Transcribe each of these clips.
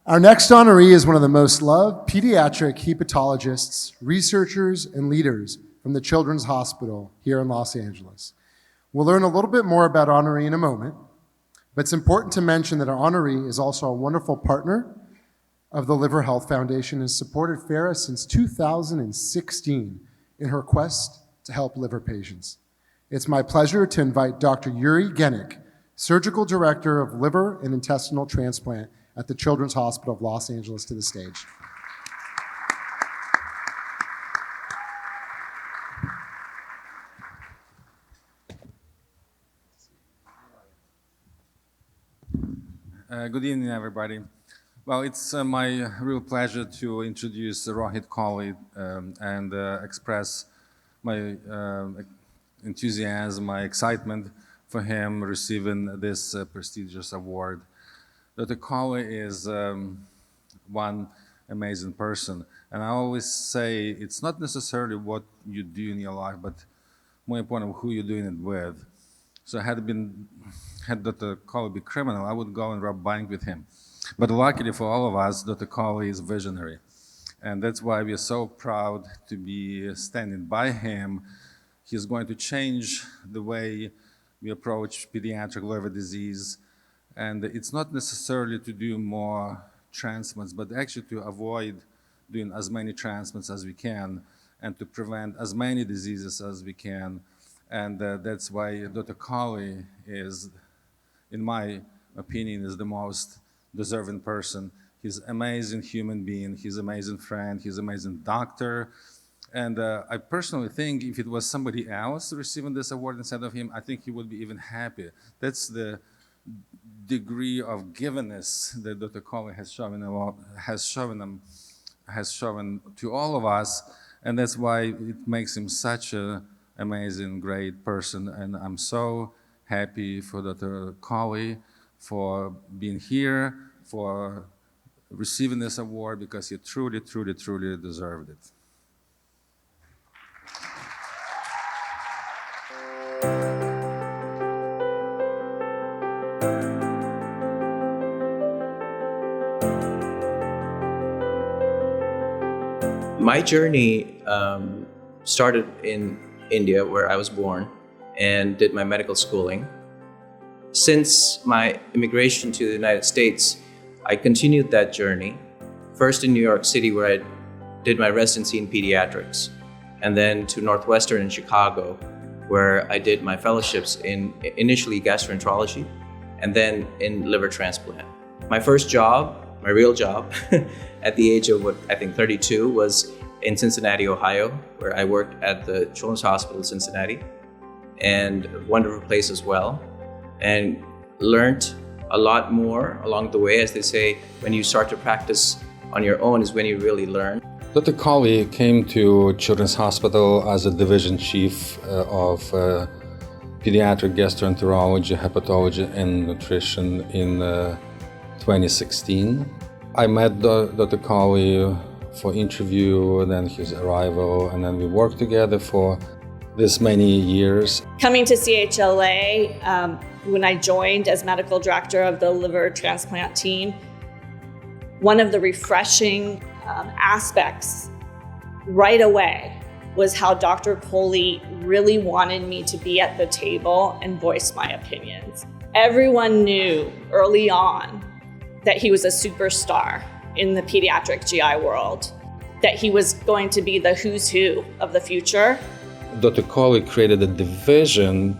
Our next honoree is one of the most loved pediatric hepatologists, researchers, and leaders from the Children's Hospital here in Los Angeles. We'll learn a little bit more about honoree in a moment, but it's important to mention that our honoree is also a wonderful partner of the Liver Health Foundation and has supported Farah since 2016 in her quest to help liver patients. It's my pleasure to invite Dr. Yuri Genik, Surgical Director of Liver and Intestinal Transplant at the Children's Hospital of Los Angeles, to the stage. Good evening, everybody. Well, it's my real pleasure to introduce Rohit Kohli and express my enthusiasm, my excitement for him receiving this prestigious award. Dr. Kohli is one amazing person, and I always say it's not necessarily what you do in your life, but more important, who you're doing it with. So had Dr. Kohli be criminal, I would go and rob bank with him. But luckily for all of us, Dr. Kohli is visionary, and that's why we are so proud to be standing by him. He's going to change the way we approach pediatric liver disease. And it's not necessarily to do more transplants, but actually to avoid doing as many transplants as we can and to prevent as many diseases as we can. And that's why Dr. Kohli is, in my opinion, is the most deserving person. He's an amazing human being, he's an amazing friend, he's an amazing doctor. And I personally think if it was somebody else receiving this award instead of him, I think he would be even happier. That's the degree of givenness that Dr. Kohli has shown to all of us, and that's why it makes him such an amazing, great person. And I'm so happy for Dr. Kohli for being here, for receiving this award, because he truly, truly, truly deserved it. My journey started in India, where I was born, and did my medical schooling. Since my immigration to the United States, I continued that journey, first in New York City, where I did my residency in pediatrics, and then to Northwestern in Chicago, where I did my fellowships in initially gastroenterology, and then in liver transplant. My first job, my real job, at the age of 32, was in Cincinnati, Ohio, where I worked at the Children's Hospital of Cincinnati, and a wonderful place as well, and learned a lot more along the way. As they say, when you start to practice on your own is when you really learn. Dr. Kohli came to Children's Hospital as a division chief of pediatric gastroenterology, hepatology, and nutrition in 2016. I met Dr. Kohli for interview, and then his arrival, and then we worked together for this many years. Coming to CHLA, when I joined as medical director of the liver transplant team, one of the refreshing aspects right away was how Dr. Kohli really wanted me to be at the table and voice my opinions. Everyone knew early on that he was a superstar in the pediatric GI world, that he was going to be the who's who of the future. Dr. Kohli created a division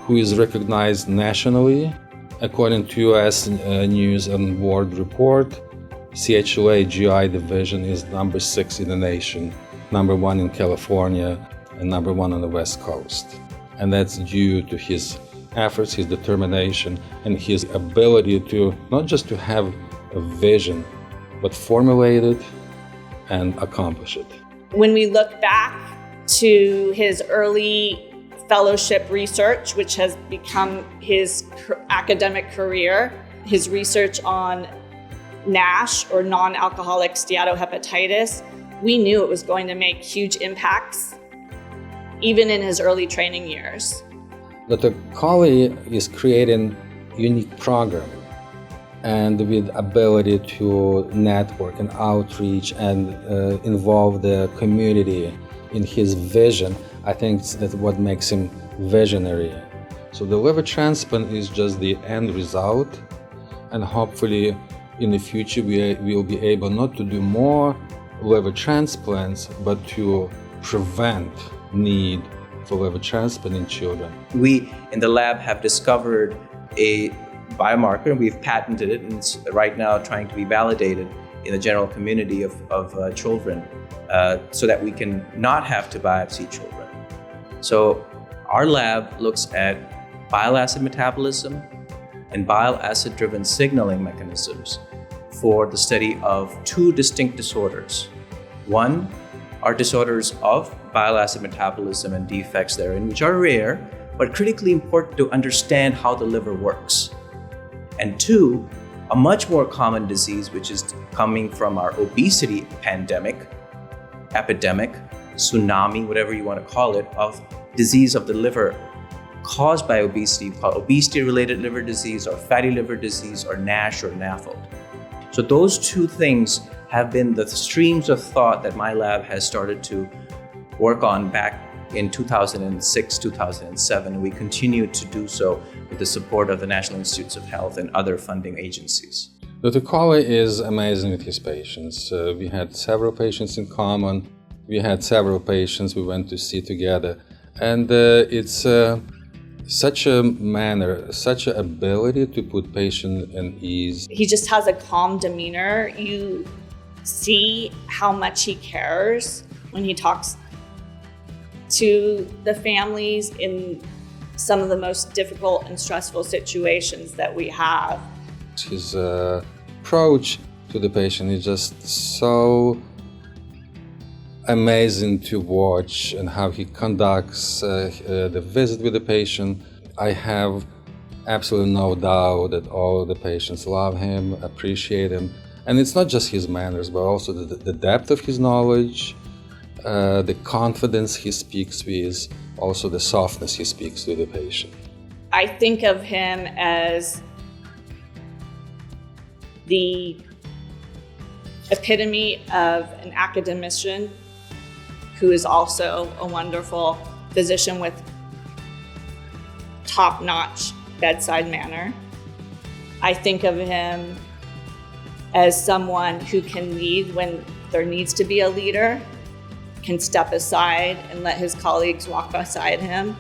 who is recognized nationally. According to US News and World Report, CHLA GI division is number 6 in the nation, number 1 in California, and number 1 on the West Coast. And that's due to his efforts, his determination, and his ability to not just to have a vision, but formulate it and accomplish it. When we look back to his early fellowship research, which has become his academic career, his research on NASH, or non-alcoholic steatohepatitis, we knew it was going to make huge impacts, even in his early training years. Dr. Kohli is creating a unique program and with ability to network and outreach and involve the community in his vision, I think that's what makes him visionary. So the liver transplant is just the end result, and hopefully in the future we will be able not to do more liver transplants, but to prevent need for liver transplant in children. We in the lab have discovered a biomarker, and we've patented it, and it's right now trying to be validated in the general community of children, so that we can not have to biopsy children. So our lab looks at bile acid metabolism and bile acid-driven signaling mechanisms for the study of two distinct disorders. One are disorders of bile acid metabolism and defects therein, which are rare, but critically important to understand how the liver works. And two, a much more common disease, which is coming from our obesity epidemic, tsunami, whatever you want to call it, of disease of the liver caused by obesity, called obesity-related liver disease or fatty liver disease or NASH or NAFLD. So those two things have been the streams of thought that my lab has started to work on back in 2006, 2007, and we continue to do so with the support of the National Institutes of Health and other funding agencies. Dr. Kohli is amazing with his patients. We had several patients in common. We had several patients we went to see together. And it's such a manner, such an ability to put patient at ease. He just has a calm demeanor. You see how much he cares when he talks to the families in some of the most difficult and stressful situations that we have. His approach to the patient is just so amazing to watch, and how he conducts the visit with the patient. I have absolutely no doubt that all the patients love him, appreciate him. And it's not just his manners, but also the depth of his knowledge, the confidence he speaks with, also the softness he speaks to the patient. I think of him as the epitome of an academician who is also a wonderful physician with top-notch bedside manner. I think of him as someone who can lead when there needs to be a leader, can step aside and let his colleagues walk beside him.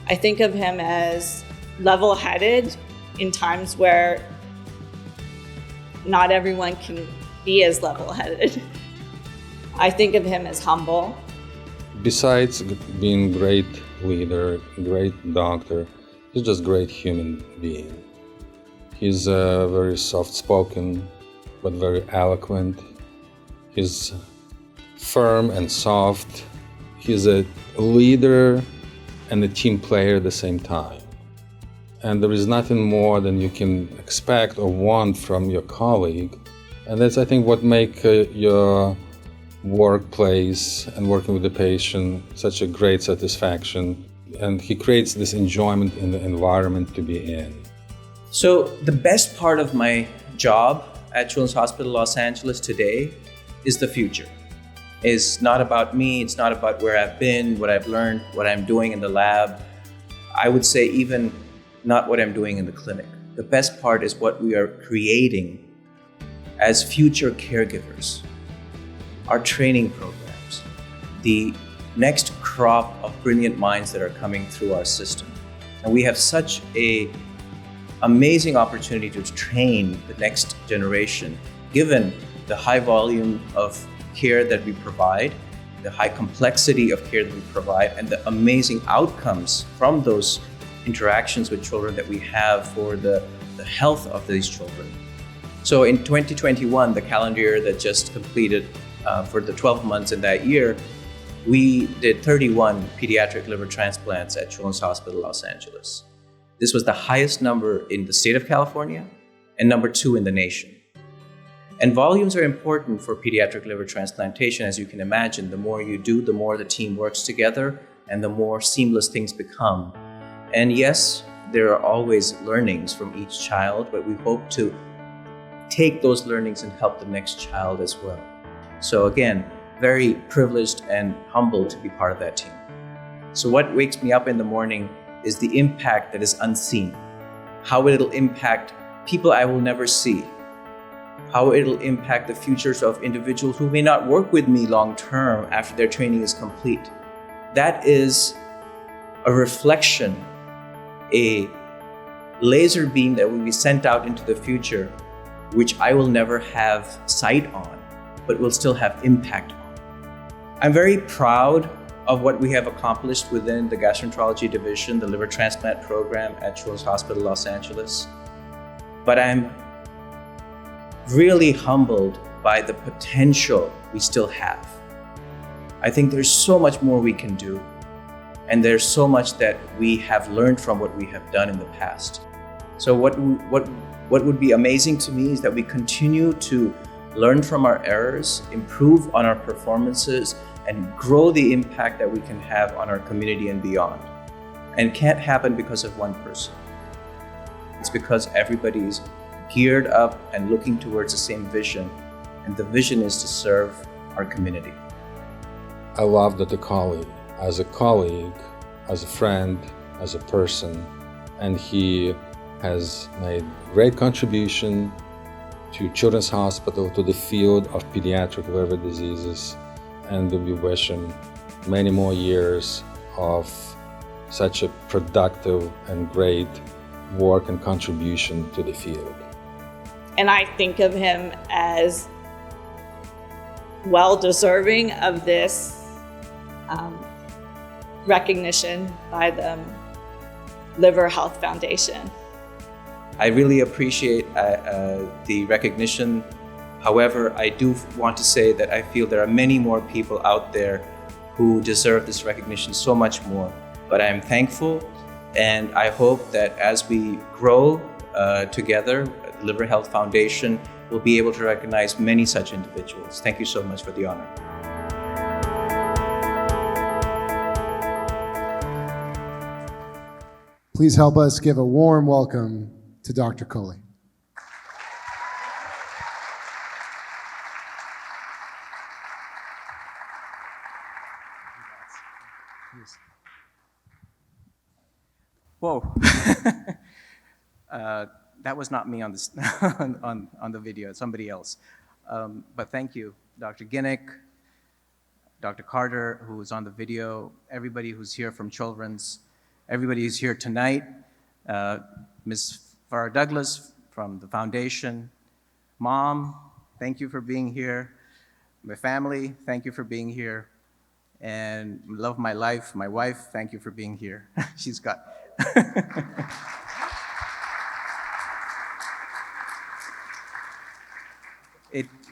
I think of him as level-headed in times where not everyone can be as level-headed. I think of him as humble. Besides being a great leader, great doctor, he's just a great human being. He's very soft-spoken, but very eloquent. He's firm and soft. He's a leader and a team player at the same time. And there is nothing more than you can expect or want from your colleague. And that's, I think, what makes your workplace and working with the patient such a great satisfaction. And he creates this enjoyment in the environment to be in. So the best part of my job at Children's Hospital Los Angeles today is the future. It's not about me, it's not about where I've been, what I've learned, what I'm doing in the lab. I would say even not what I'm doing in the clinic. The best part is what we are creating as future caregivers. Our training programs, the next crop of brilliant minds that are coming through our system. And we have such an amazing opportunity to train the next generation, given the high volume of care that we provide, the high complexity of care that we provide, and the amazing outcomes from those interactions with children that we have for the health of these children. So in 2021, the calendar year that just completed for the 12 months in that year, we did 31 pediatric liver transplants at Children's Hospital Los Angeles. This was the highest number in the state of California and number 2 in the nation. And volumes are important for pediatric liver transplantation. As you can imagine, the more you do, the more the team works together and the more seamless things become. And yes, there are always learnings from each child, but we hope to take those learnings and help the next child as well. So again, very privileged and humbled to be part of that team. So what wakes me up in the morning is the impact that is unseen, how it'll impact people I will never see, how it'll impact the futures of individuals who may not work with me long term after their training is complete. That is a reflection, a laser beam that will be sent out into the future, which I will never have sight on, but will still have impact on. I'm very proud of what we have accomplished within the gastroenterology division, the liver transplant program at Children's Hospital Los Angeles. But I'm really humbled by the potential we still have. I think there's so much more we can do, and there's so much that we have learned from what we have done in the past. So what would be amazing to me is that we continue to learn from our errors, improve on our performances, and grow the impact that we can have on our community and beyond. And it can't happen because of one person. It's because everybody's geared up and looking towards the same vision, and the vision is to serve our community. I love Dr. Kohli as a colleague, as a friend, as a person, and he has made great contribution to Children's Hospital, to the field of pediatric liver diseases, and we wish him many more years of such a productive and great work and contribution to the field. And I think of him as well deserving of this recognition by the Liver Health Foundation. I really appreciate the recognition. However, I do want to say that I feel there are many more people out there who deserve this recognition so much more. But I'm thankful, and I hope that as we grow together, Liver Health Foundation will be able to recognize many such individuals. Thank you so much for the honor. Please help us give a warm welcome to Dr. Kohli. Whoa. That was not me on this on the video, it's somebody else. But thank you, Dr. Ginnick, Dr. Carter, who was on the video, everybody who's here from Children's, everybody who's here tonight, Ms. Farah Douglas from the foundation. Mom, thank you for being here. My family, thank you for being here. And love of my life, my wife, thank you for being here. She's got...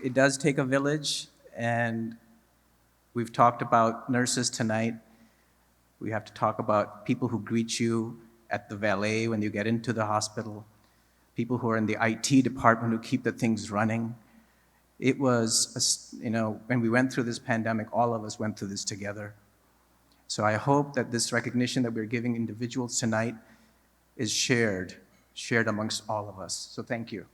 It does take a village, and we've talked about nurses tonight. We have to talk about people who greet you at the valet when you get into the hospital, people who are in the IT department who keep the things running. It was, when we went through this pandemic, all of us went through this together. So I hope that this recognition that we're giving individuals tonight is shared amongst all of us. So thank you.